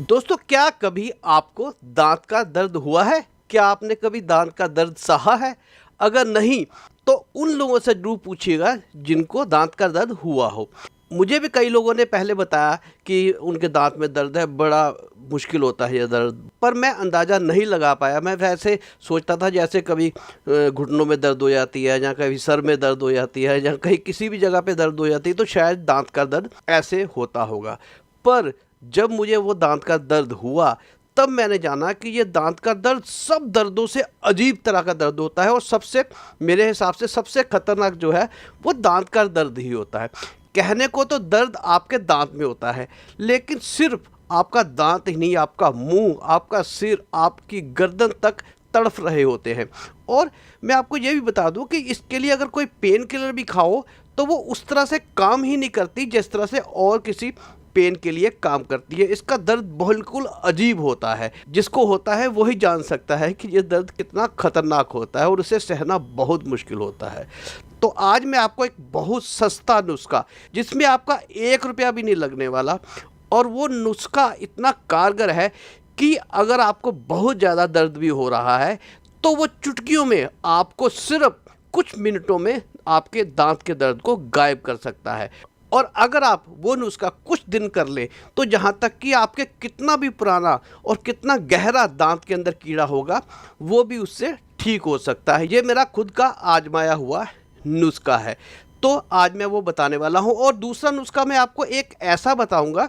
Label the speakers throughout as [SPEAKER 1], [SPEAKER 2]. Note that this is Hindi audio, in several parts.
[SPEAKER 1] दोस्तों, क्या कभी आपको दांत का दर्द हुआ है? क्या आपने कभी दांत का दर्द सहा है? अगर नहीं, तो उन लोगों से जरूर पूछिएगा जिनको दांत का दर्द हुआ हो। मुझे भी कई लोगों ने पहले बताया कि उनके दांत में दर्द है, बड़ा मुश्किल होता है ये दर्द, पर मैं अंदाज़ा नहीं लगा पाया। मैं वैसे सोचता था जैसे कभी घुटनों में दर्द हो जाती है, या कभी सर में दर्द हो जाती है, या कहीं किसी भी जगह पे दर्द हो जाती है, तो शायद दांत का दर्द ऐसे होता होगा। पर जब मुझे वो दांत का दर्द हुआ, तब मैंने जाना कि ये दांत का दर्द सब दर्दों से अजीब तरह का दर्द होता है, और सबसे, मेरे हिसाब से सबसे खतरनाक जो है वो दांत का दर्द ही होता है। कहने को तो दर्द आपके दांत में होता है, लेकिन सिर्फ आपका दांत ही नहीं, आपका मुंह, आपका सिर, आपकी गर्दन तक तड़फ रहे होते हैं। और मैं आपको ये भी बता दूं कि इसके लिए अगर कोई पेन किलर भी खाओ तो वो उस तरह से काम ही नहीं करती जिस तरह से और किसी पेन के लिए काम करती है। इसका दर्द बिल्कुल अजीब होता है। जिसको होता है वही जान सकता है कि ये दर्द कितना खतरनाक होता है और उसे सहना बहुत मुश्किल होता है। तो आज मैं आपको एक बहुत सस्ता नुस्खा, जिसमें आपका 1 रुपया भी नहीं लगने वाला, और वो नुस्खा इतना कारगर है कि अगर आपको बहुत ज़्यादा दर्द भी हो रहा है तो वो चुटकियों में आपको सिर्फ कुछ मिनटों में आपके दांत के दर्द को गायब कर सकता है। और अगर आप वो नुस्खा कुछ दिन कर लें तो जहाँ तक कि आपके कितना भी पुराना और कितना गहरा दांत के अंदर कीड़ा होगा वो भी उससे ठीक हो सकता है। ये मेरा खुद का आजमाया हुआ नुस्खा है, तो आज मैं वो बताने वाला हूँ। और दूसरा नुस्खा मैं आपको एक ऐसा बताऊँगा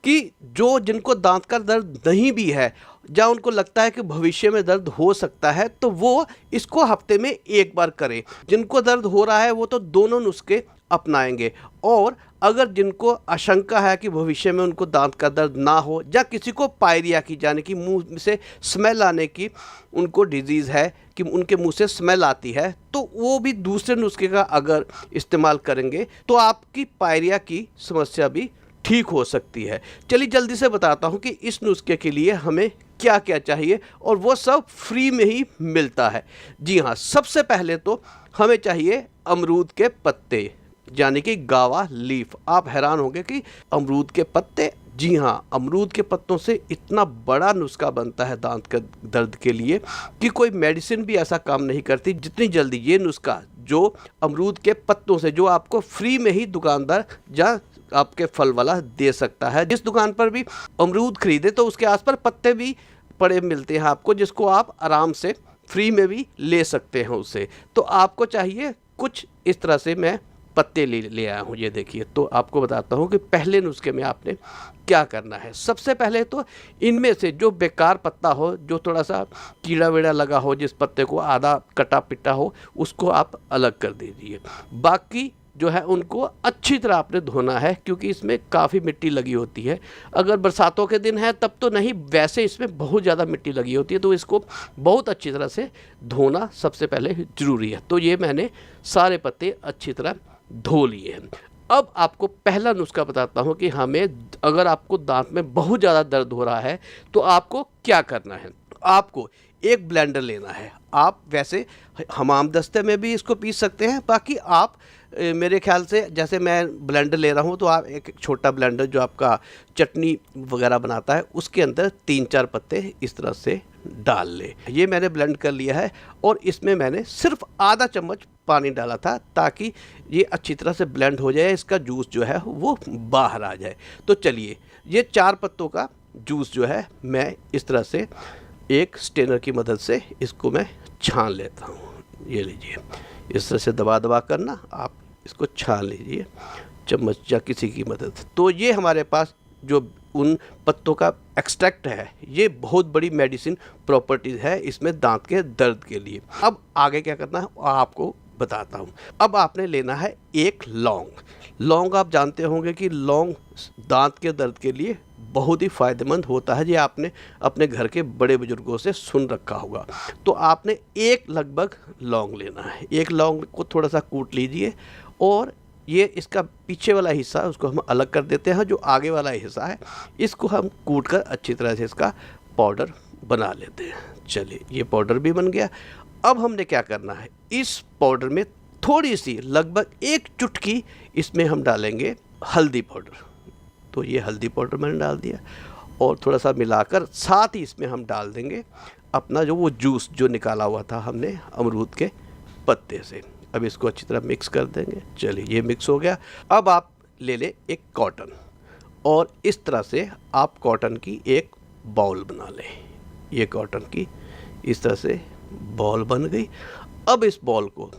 [SPEAKER 1] कि जो जिनको दांत का दर्द नहीं भी है, जहाँ उनको लगता है कि भविष्य में दर्द हो सकता है, तो वो इसको हफ्ते में 1 बार करें। जिनको दर्द हो रहा है वो तो दोनों नुस्खे अपनाएंगे, और अगर जिनको आशंका है कि भविष्य में उनको दांत का दर्द ना हो, या किसी को पायरिया की, जाने की मुंह से स्मेल आने की उनको डिजीज़ है कि उनके मुंह से स्मेल आती है, तो वो भी दूसरे नुस्खे का अगर इस्तेमाल करेंगे तो आपकी पायरिया की समस्या भी ठीक हो सकती है। चलिए जल्दी से बताता हूँ कि इस नुस्खे के लिए हमें क्या क्या चाहिए, और वो सब फ्री में ही मिलता है। जी हाँ, सबसे पहले तो हमें चाहिए अमरूद के पत्ते, यानी कि गावा लीफ। आप हैरान होंगे कि अमरूद के पत्ते? जी हाँ, अमरूद के पत्तों से इतना बड़ा नुस्खा बनता है दांत के दर्द के लिए कि कोई मेडिसिन भी ऐसा काम नहीं करती जितनी जल्दी ये नुस्खा, जो अमरूद के पत्तों से, जो आपको फ्री में ही दुकानदार या आपके फल वाला दे सकता है। जिस दुकान पर भी अमरूद खरीदे तो उसके आसपास पत्ते भी पड़े मिलते हैं आपको, जिसको आप आराम से फ्री में भी ले सकते हैं उससे। तो आपको चाहिए कुछ इस तरह से मैं पत्ते ले आया हूँ, ये देखिए। तो आपको बताता हूँ कि पहले नुस्खे में आपने क्या करना है। सबसे पहले तो इनमें से जो बेकार पत्ता हो, जो थोड़ा सा कीड़ा वेड़ा लगा हो, जिस पत्ते को आधा कटा पिटा हो, उसको आप अलग कर दीजिए। बाकी जो है उनको अच्छी तरह आपने धोना है, क्योंकि इसमें काफ़ी मिट्टी लगी होती है। अगर बरसातों के दिन है तब तो नहीं, वैसे इसमें बहुत ज़्यादा मिट्टी लगी होती है, तो इसको बहुत अच्छी तरह से धोना सबसे पहले ज़रूरी है। तो ये मैंने सारे पत्ते अच्छी तरह धो लिए हैं। अब आपको पहला नुस्खा बताता हूँ कि हमें, अगर आपको दांत में बहुत ज़्यादा दर्द हो रहा है तो आपको क्या करना है। आपको एक ब्लेंडर लेना है। आप वैसे हमाम दस्ते में भी इसको पीस सकते हैं, बाकी आप मेरे ख्याल से, जैसे मैं ब्लेंडर ले रहा हूँ, तो आप एक छोटा ब्लेंडर जो आपका चटनी वगैरह बनाता है उसके अंदर 3-4 पत्ते इस तरह से डाल ले। ये मैंने ब्लेंड कर लिया है, और इसमें मैंने सिर्फ आधा चम्मच पानी डाला था ताकि ये अच्छी तरह से ब्लेंड हो जाए, इसका जूस जो है वो बाहर आ जाए। तो चलिए, ये 4 पत्तों का जूस जो है मैं इस तरह से एक स्ट्रेनर की मदद से इसको मैं छान लेता हूँ। ये लीजिए, इस तरह से दबा दबा करना आप इसको छान लीजिए चम्मच या किसी की मदद। तो ये हमारे पास जो उन पत्तों का एक्सट्रैक्ट है, ये बहुत बड़ी मेडिसिन प्रॉपर्टीज़ है इसमें दांत के दर्द के लिए। अब आगे क्या करना है आपको बताता हूँ। अब आपने लेना है एक लौंग। लौंग आप जानते होंगे कि लौंग दांत के दर्द के लिए बहुत ही फ़ायदेमंद होता है। ये आपने अपने घर के बड़े बुजुर्गों से सुन रखा होगा। तो आपने एक लगभग लौंग लेना है। एक लौंग को थोड़ा सा कूट लीजिए, और ये इसका पीछे वाला हिस्सा है उसको हम अलग कर देते हैं। जो आगे वाला हिस्सा है इसको हम कूट कर अच्छी तरह से इसका पाउडर बना लेते हैं। चलिए, ये पाउडर भी बन गया। अब हमने क्या करना है, इस पाउडर में थोड़ी सी, लगभग 1 चुटकी इसमें हम डालेंगे हल्दी पाउडर। तो ये हल्दी पाउडर मैंने डाल दिया, और थोड़ा सा मिलाकर साथ ही इसमें हम डाल देंगे अपना जो वो जूस जो निकाला हुआ था हमने अमरूद के पत्ते से। अब इसको अच्छी तरह मिक्स कर देंगे। चलिए ये मिक्स हो गया। अब आप ले लें एक कॉटन और इस तरह से आप कॉटन की एक बाउल बना लें। ये कॉटन की इस तरह से बॉल बन गई। अब इस बॉल को,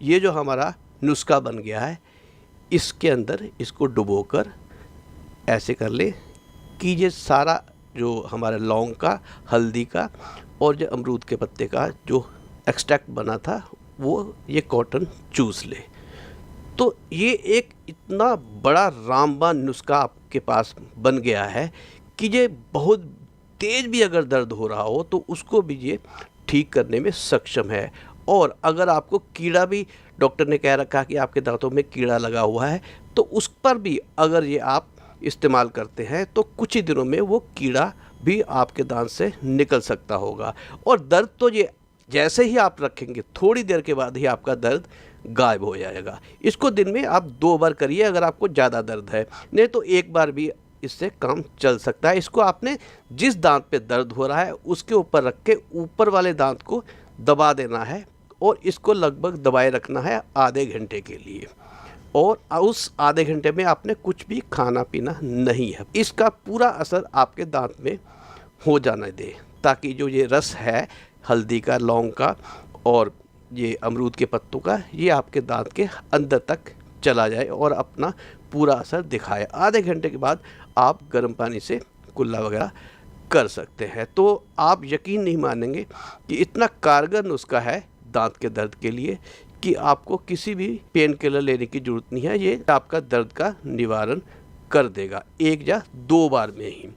[SPEAKER 1] ये जो हमारा नुस्खा बन गया है, इसके अंदर इसको डुबोकर ऐसे कर ले कि ये सारा जो हमारे लौंग का, हल्दी का और जो अमरूद के पत्ते का जो एक्सट्रैक्ट बना था वो ये कॉटन चूस ले। तो ये एक इतना बड़ा रामबाण नुस्खा आपके पास बन गया है कि ये बहुत तेज़ भी अगर दर्द हो रहा हो तो उसको भी ये ठीक करने में सक्षम है। और अगर आपको कीड़ा भी, डॉक्टर ने कह रखा कि आपके दांतों में कीड़ा लगा हुआ है, तो उस पर भी अगर ये आप इस्तेमाल करते हैं तो कुछ ही दिनों में वो कीड़ा भी आपके दांत से निकल सकता होगा। और दर्द तो ये जैसे ही आप रखेंगे थोड़ी देर के बाद ही आपका दर्द गायब हो जाएगा। इसको दिन में आप 2 बार करिए अगर आपको ज़्यादा दर्द है, नहीं तो 1 बार भी इससे काम चल सकता है। इसको आपने जिस दांत पे दर्द हो रहा है उसके ऊपर रख के ऊपर वाले दांत को दबा देना है और इसको लगभग दबाए रखना है आधे घंटे के लिए। और उस आधे घंटे में आपने कुछ भी खाना पीना नहीं है। इसका पूरा असर आपके दांत में हो जाने दे, ताकि जो ये रस है हल्दी का, लौंग का और ये अमरूद के पत्तों का, ये आपके दांत के अंदर तक चला जाए और अपना पूरा असर दिखाए। आधे घंटे के बाद आप गर्म पानी से कुल्ला वगैरह कर सकते हैं। तो आप यकीन नहीं मानेंगे कि इतना कारगर नुस्खा है दांत के दर्द के लिए कि आपको किसी भी पेन किलर लेने की ज़रूरत नहीं है। ये आपका दर्द का निवारण कर देगा 1 या 2 बार में ही।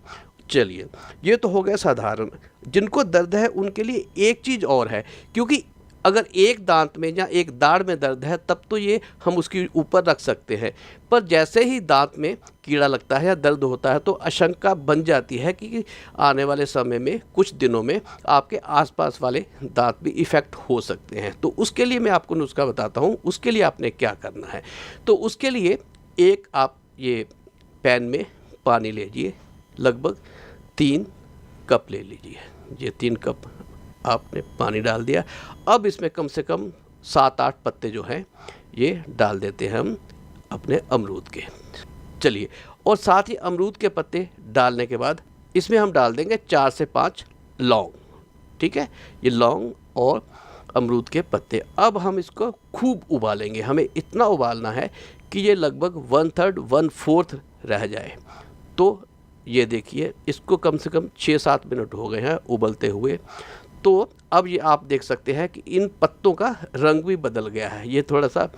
[SPEAKER 1] चलिए ये तो हो गया साधारण। जिनको दर्द है उनके लिए एक चीज़ और है, क्योंकि अगर एक दांत में या एक दाढ़ में दर्द है तब तो ये हम उसके ऊपर रख सकते हैं, पर जैसे ही दांत में कीड़ा लगता है या दर्द होता है तो आशंका बन जाती है कि आने वाले समय में कुछ दिनों में आपके आसपास वाले दांत भी इफ़ेक्ट हो सकते हैं। तो उसके लिए मैं आपको नुस्खा बताता हूँ। उसके लिए आपने क्या करना है, तो उसके लिए एक आप ये पैन में पानी लीजिए, लगभग 3 कप ले लीजिए। ये 3 कप आपने पानी डाल दिया। अब इसमें कम से कम 7-8 पत्ते जो हैं ये डाल देते हैं हम अपने अमरूद के। चलिए, और साथ ही अमरूद के पत्ते डालने के बाद इसमें हम डाल देंगे 4 से 5 लौंग। ठीक है, ये लौंग और अमरूद के पत्ते। अब हम इसको खूब उबालेंगे। हमें इतना उबालना है कि ये लगभग 1/3 1/4 रह जाए। तो ये देखिए, इसको कम से कम 6-7 मिनट हो गए हैं उबलते हुए। तो अब ये आप देख सकते हैं कि इन पत्तों का रंग भी बदल गया है। ये थोड़ा सा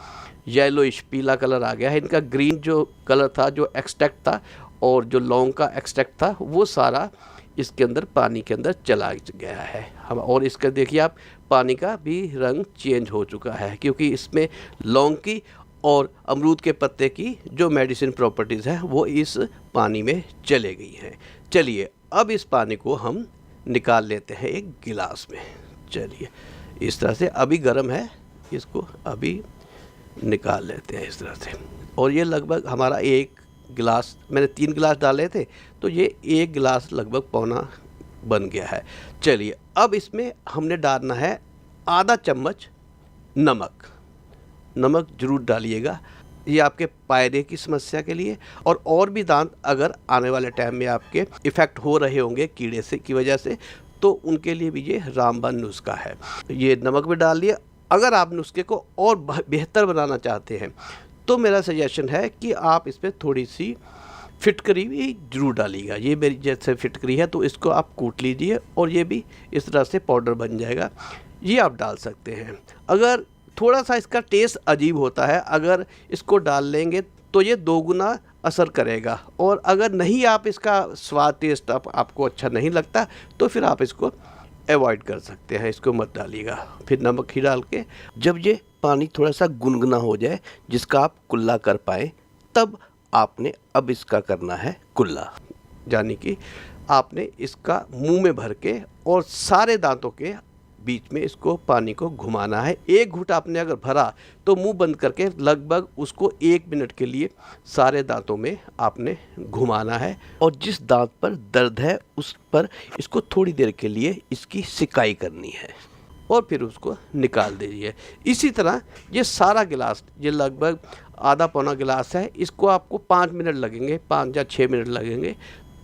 [SPEAKER 1] येलोइश पीला कलर आ गया है। इनका ग्रीन जो कलर था, जो एक्सट्रैक्ट था और जो लौंग का एक्सट्रैक्ट था, वो सारा इसके अंदर पानी के अंदर चला गया है। हम और इसका देखिए आप, पानी का भी रंग चेंज हो चुका है, क्योंकि इसमें लौंग की और अमरूद के पत्ते की जो मेडिसिन प्रॉपर्टीज़ हैं वो इस पानी में चले गई हैं। चलिए, अब इस पानी को हम निकाल लेते हैं एक गिलास में। चलिए, इस तरह से अभी गर्म है, इसको अभी निकाल लेते हैं इस तरह से। और ये लगभग हमारा 1 गिलास, मैंने 3 गिलास डाले थे तो ये 1 गिलास लगभग पौना बन गया है। चलिए, अब इसमें हमने डालना है आधा चम्मच नमक। नमक ज़रूर डालिएगा, ये आपके पायरे की समस्या के लिए और भी दांत अगर आने वाले टाइम में आपके इफ़ेक्ट हो रहे होंगे कीड़े से की वजह से, तो उनके लिए भी ये रामबाण नुस्खा है। ये नमक भी डाल लिया। अगर आप नुस्खे को और बेहतर बनाना चाहते हैं तो मेरा सजेशन है कि आप इसमें थोड़ी सी फिटकरी भी ज़रूर डालिएगा। ये मेरी जैसे फिटकरी है तो इसको आप कूट लीजिए और ये भी इस तरह से पाउडर बन जाएगा, ये आप डाल सकते हैं। अगर थोड़ा सा इसका टेस्ट अजीब होता है, अगर इसको डाल लेंगे तो ये 2 गुना असर करेगा। और अगर नहीं, आप इसका स्वाद टेस्ट आपको अच्छा नहीं लगता तो फिर आप इसको अवॉइड कर सकते हैं, इसको मत डालिएगा। फिर नमक ही डाल के जब ये पानी थोड़ा सा गुनगुना हो जाए, जिसका आप कुल्ला कर पाए, तब आपने अब इसका करना है कुल्ला। यानी कि आपने इसका मुंह में भर के और सारे दांतों के बीच में इसको पानी को घुमाना है। एक घूंट आपने अगर भरा तो मुंह बंद करके लगभग उसको 1 मिनट के लिए सारे दांतों में आपने घुमाना है, और जिस दांत पर दर्द है उस पर इसको थोड़ी देर के लिए इसकी सिकाई करनी है और फिर उसको निकाल दीजिए। इसी तरह ये सारा गिलास, ये लगभग आधा पौना गिलास है, इसको आपको 5 मिनट लगेंगे, 5 या 6 मिनट लगेंगे,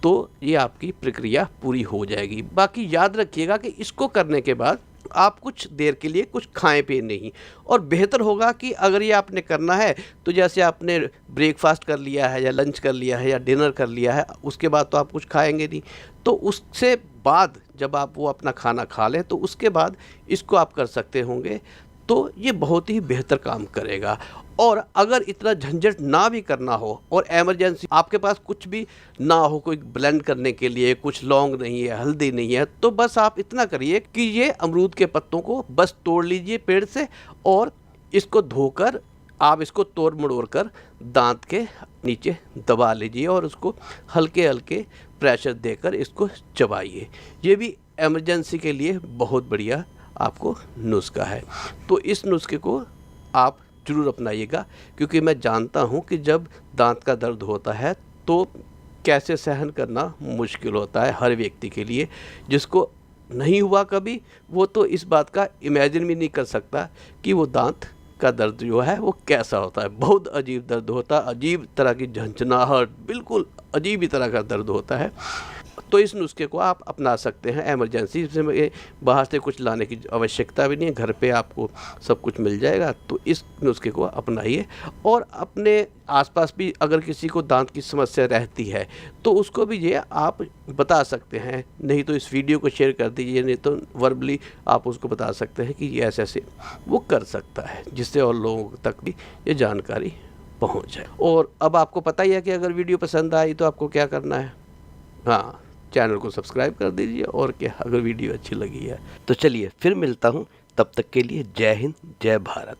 [SPEAKER 1] तो ये आपकी प्रक्रिया पूरी हो जाएगी। बाकी याद रखिएगा कि इसको करने के बाद आप कुछ देर के लिए कुछ खाएं पिए नहीं, और बेहतर होगा कि अगर ये आपने करना है तो जैसे आपने ब्रेकफास्ट कर लिया है या लंच कर लिया है या डिनर कर लिया है, उसके बाद तो आप कुछ खाएंगे नहीं, तो उससे बाद जब आप वो अपना खाना खा लें तो उसके बाद इसको आप कर सकते होंगे, तो ये बहुत ही बेहतर काम करेगा। और अगर इतना झंझट ना भी करना हो और इमरजेंसी आपके पास कुछ भी ना हो, कोई ब्लेंड करने के लिए कुछ लौंग नहीं है, हल्दी नहीं है, तो बस आप इतना करिए कि ये अमरूद के पत्तों को बस तोड़ लीजिए पेड़ से, और इसको धोकर आप इसको तोड़ मड़ोड़ कर दांत के नीचे दबा लीजिए और उसको हल्के हल्के प्रेशर देकर इसको चबाइए। ये भी इमरजेंसी के लिए बहुत बढ़िया आपको नुस्खा है। तो इस नुस्खे को आप ज़रूर अपनाइएगा, क्योंकि मैं जानता हूँ कि जब दांत का दर्द होता है तो कैसे सहन करना मुश्किल होता है हर व्यक्ति के लिए। जिसको नहीं हुआ कभी, वो तो इस बात का इमेजिन भी नहीं कर सकता कि वो दांत का दर्द जो है वो कैसा होता है। बहुत अजीब दर्द होता है, अजीब तरह की झंझनाहट, बिल्कुल अजीब ही तरह का दर्द होता है। तो इस नुस्खे को आप अपना सकते हैं इमरजेंसी में, बाहर से कुछ लाने की आवश्यकता भी नहीं है, घर पे आपको सब कुछ मिल जाएगा। तो इस नुस्खे को अपनाइए, और अपने आसपास भी अगर किसी को दांत की समस्या रहती है तो उसको भी ये आप बता सकते हैं, नहीं तो इस वीडियो को शेयर कर दीजिए, नहीं तो वर्बली आप उसको बता सकते हैं कि ये ऐसे ऐसे वो कर सकता है, जिससे और लोगों तक भी ये जानकारी पहुँच जाए। और अब आपको पता ही है कि अगर वीडियो पसंद आई तो आपको क्या करना है, हाँ, चैनल को सब्सक्राइब कर दीजिए, और क्या, अगर वीडियो अच्छी लगी है तो। चलिए फिर मिलता हूँ, तब तक के लिए जय हिंद, जय भारत।